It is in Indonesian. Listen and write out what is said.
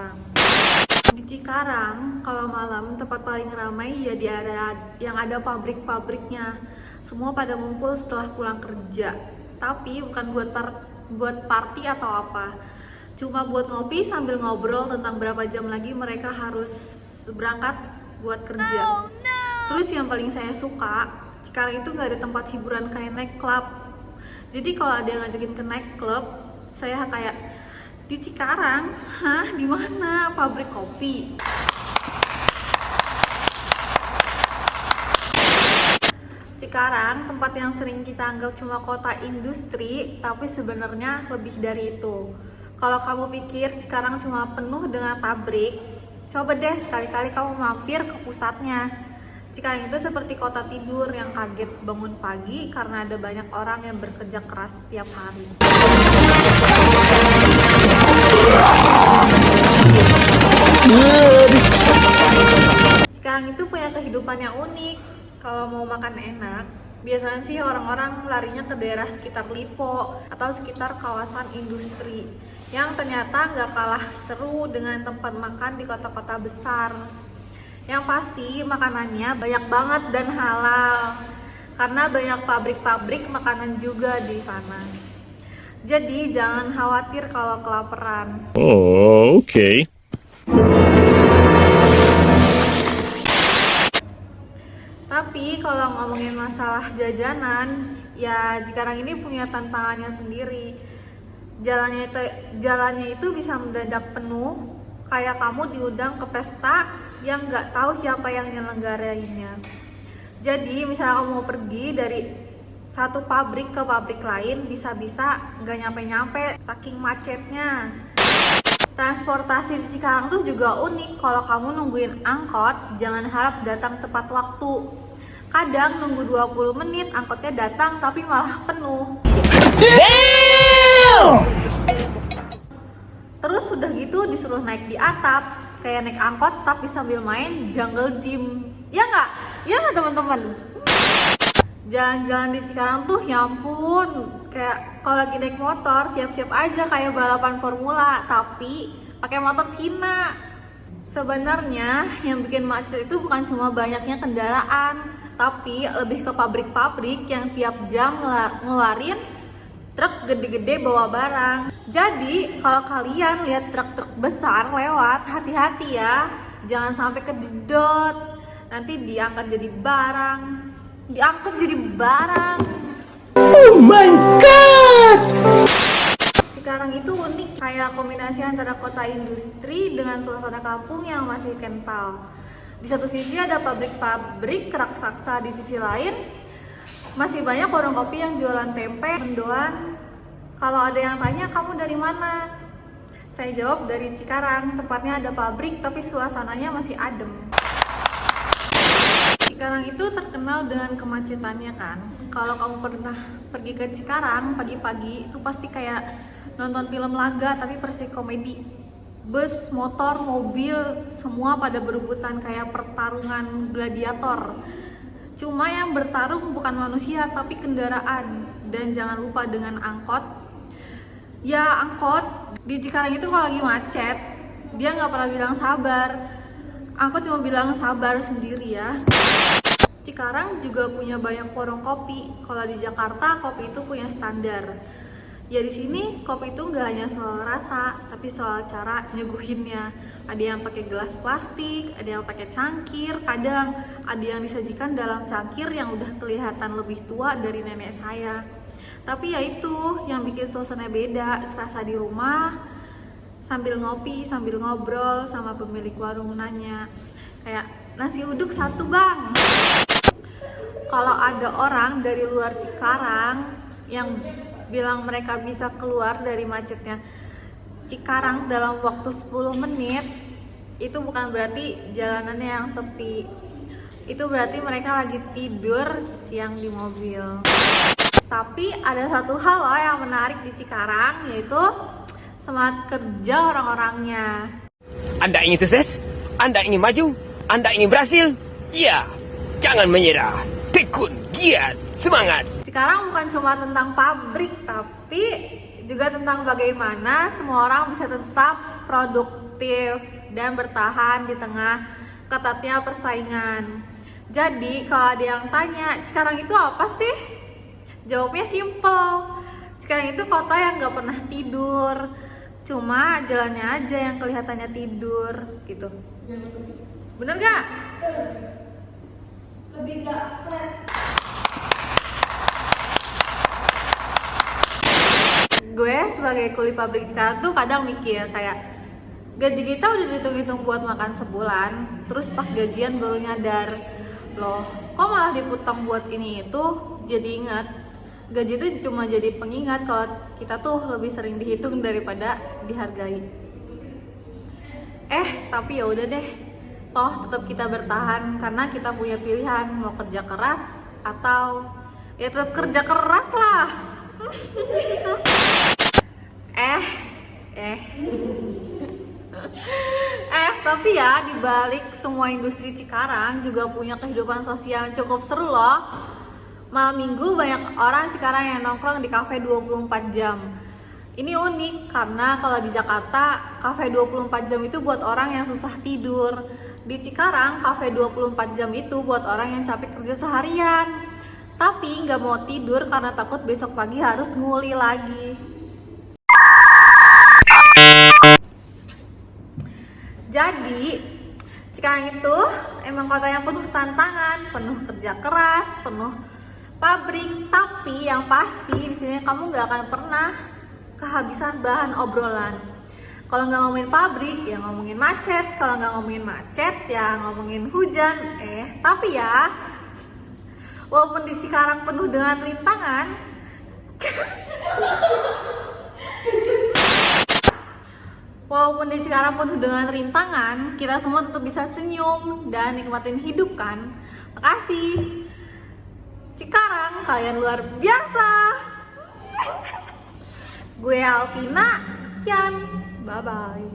Cikarang. Di Cikarang, kalau malam tempat paling ramai ya di area yang ada pabrik-pabriknya. Semua pada ngumpul setelah pulang kerja. Tapi bukan buat party atau apa. Cuma buat ngopi sambil ngobrol tentang berapa jam lagi mereka harus berangkat buat kerja. Terus yang paling saya suka, Cikarang itu nggak ada tempat hiburan kayak night club. Jadi kalau ada yang ngajakin ke night club, saya kayak, di Cikarang? Hah? Di mana? Pabrik kopi? Cikarang, tempat yang sering kita anggap cuma kota industri, tapi sebenarnya lebih dari itu. Kalau kamu pikir Cikarang cuma penuh dengan pabrik, coba deh sekali-kali kamu mampir ke pusatnya. Cikarang itu seperti kota tidur yang kaget bangun pagi karena ada banyak orang yang bekerja keras setiap hari. Cikarang itu punya kehidupan yang unik. Kalau mau makan enak, biasanya sih orang-orang larinya ke daerah sekitar Lipo atau sekitar kawasan industri yang ternyata nggak kalah seru dengan tempat makan di kota-kota besar. Yang pasti makanannya banyak banget dan halal karena banyak pabrik-pabrik makanan juga di sana. Jadi jangan khawatir kalau kelaparan. Oh, okay. Tapi kalau ngomongin masalah jajanan, ya Cikarang ini punya tantangannya sendiri. Jalannya itu bisa mendadak penuh, kayak kamu diundang ke pesta yang nggak tahu siapa yang nyelenggarainnya. Jadi misalnya kamu mau pergi dari satu pabrik ke pabrik lain, bisa-bisa nggak nyampe-nyampe saking macetnya. Transportasi di Cikarang tuh juga unik. Kalau kamu nungguin angkot, jangan harap datang tepat waktu. Kadang nunggu 20 menit angkotnya datang tapi malah penuh. Terus sudah gitu disuruh naik di atap, kayak naik angkot tapi sambil main jungle gym. Ya nggak? Ya nggak teman-teman? Jalan-jalan di Cikarang tuh ya ampun, kayak kalau lagi naik motor siap-siap aja kayak balapan formula, tapi pakai motor Cina. Sebenarnya yang bikin macet itu bukan cuma banyaknya kendaraan, tapi lebih ke pabrik-pabrik yang tiap jam ngeluarin truk gede-gede bawa barang. Jadi kalau kalian lihat truk-truk besar lewat, hati-hati ya, jangan sampai kejedot, nanti diangkat jadi barang. Diangkut jadi barang. Oh my god! Cikarang itu unik, kayak kombinasi antara kota industri dengan suasana kampung yang masih kental. Di satu sisi ada pabrik-pabrik raksasa, di sisi lain masih banyak warung kopi yang jualan tempe, mendoan. Kalau ada yang tanya, kamu dari mana? Saya jawab dari Cikarang, tempatnya ada pabrik tapi suasananya masih adem. Cikarang itu terkenal dengan kemacetannya kan. Kalau kamu pernah pergi ke Cikarang pagi-pagi itu pasti kayak nonton film laga tapi versi komedi. Bus, motor, mobil semua pada berebutan kayak pertarungan gladiator. Cuma yang bertarung bukan manusia tapi kendaraan. Dan jangan lupa dengan angkot. Ya angkot di Cikarang itu kalau lagi macet dia nggak pernah bilang sabar. Angkot cuma bilang sabar sendiri ya. Cikarang juga punya banyak warung kopi. Kalau di Jakarta kopi itu punya standar. Ya di sini kopi itu nggak hanya soal rasa, tapi soal cara nyuguhinnya. Ada yang pakai gelas plastik, ada yang pakai cangkir, kadang ada yang disajikan dalam cangkir yang udah kelihatan lebih tua dari nenek saya. Tapi ya itu yang bikin suasana beda, serasa di rumah sambil ngopi, sambil ngobrol sama pemilik warung nanya, kayak nasi uduk satu bang. Kalau ada orang dari luar Cikarang yang bilang mereka bisa keluar dari macetnya Cikarang dalam waktu 10 menit, itu bukan berarti jalanannya yang sepi. Itu berarti mereka lagi tidur siang di mobil. Tapi ada satu hal loh yang menarik di Cikarang, yaitu semangat kerja orang-orangnya. Anda ingin sukses? Anda ingin maju? Anda ingin berhasil? Ya, jangan menyerah. Tekun, giat, semangat. Cikarang bukan cuma tentang pabrik, tapi juga tentang bagaimana semua orang bisa tetap produktif, dan bertahan di tengah ketatnya persaingan. Jadi kalau ada yang tanya, Cikarang itu apa sih? Jawabnya simple. Cikarang itu kota yang gak pernah tidur, cuma jalannya aja yang kelihatannya tidur gitu. Bener gak? Lebih gak flat. Gue sebagai kuli pabrik Cikarang tuh kadang mikir kayak gaji kita udah dihitung-hitung buat makan sebulan, terus pas gajian baru nyadar, loh kok malah diputang buat ini itu. Jadi ingat, gaji itu cuma jadi pengingat kalau kita tuh lebih sering dihitung daripada dihargai. Tapi ya udah deh, toh tetap kita bertahan karena kita punya pilihan mau kerja keras atau ya tetap kerja keras lah. Tapi ya dibalik semua industri Cikarang juga punya kehidupan sosial yang cukup seru loh. Malam minggu banyak orang Cikarang yang nongkrong di kafe 24 jam. Ini unik karena kalau di Jakarta kafe 24 jam itu buat orang yang susah tidur. Di Cikarang kafe 24 jam itu buat orang yang capek kerja seharian tapi nggak mau tidur karena takut besok pagi harus nguli lagi. Jadi Cikarang itu emang kota yang penuh tantangan, penuh kerja keras, penuh pabrik. Tapi yang pasti di sini kamu nggak akan pernah kehabisan bahan obrolan. Kalau nggak ngomongin pabrik, ya ngomongin macet. Kalau nggak ngomongin macet, ya ngomongin hujan. Tapi ya, walaupun di Cikarang penuh dengan rintangan, kita semua tetap bisa senyum dan nikmatin hidup kan. Makasih Cikarang, kalian luar biasa. Gue Alpina, sekian, bye bye.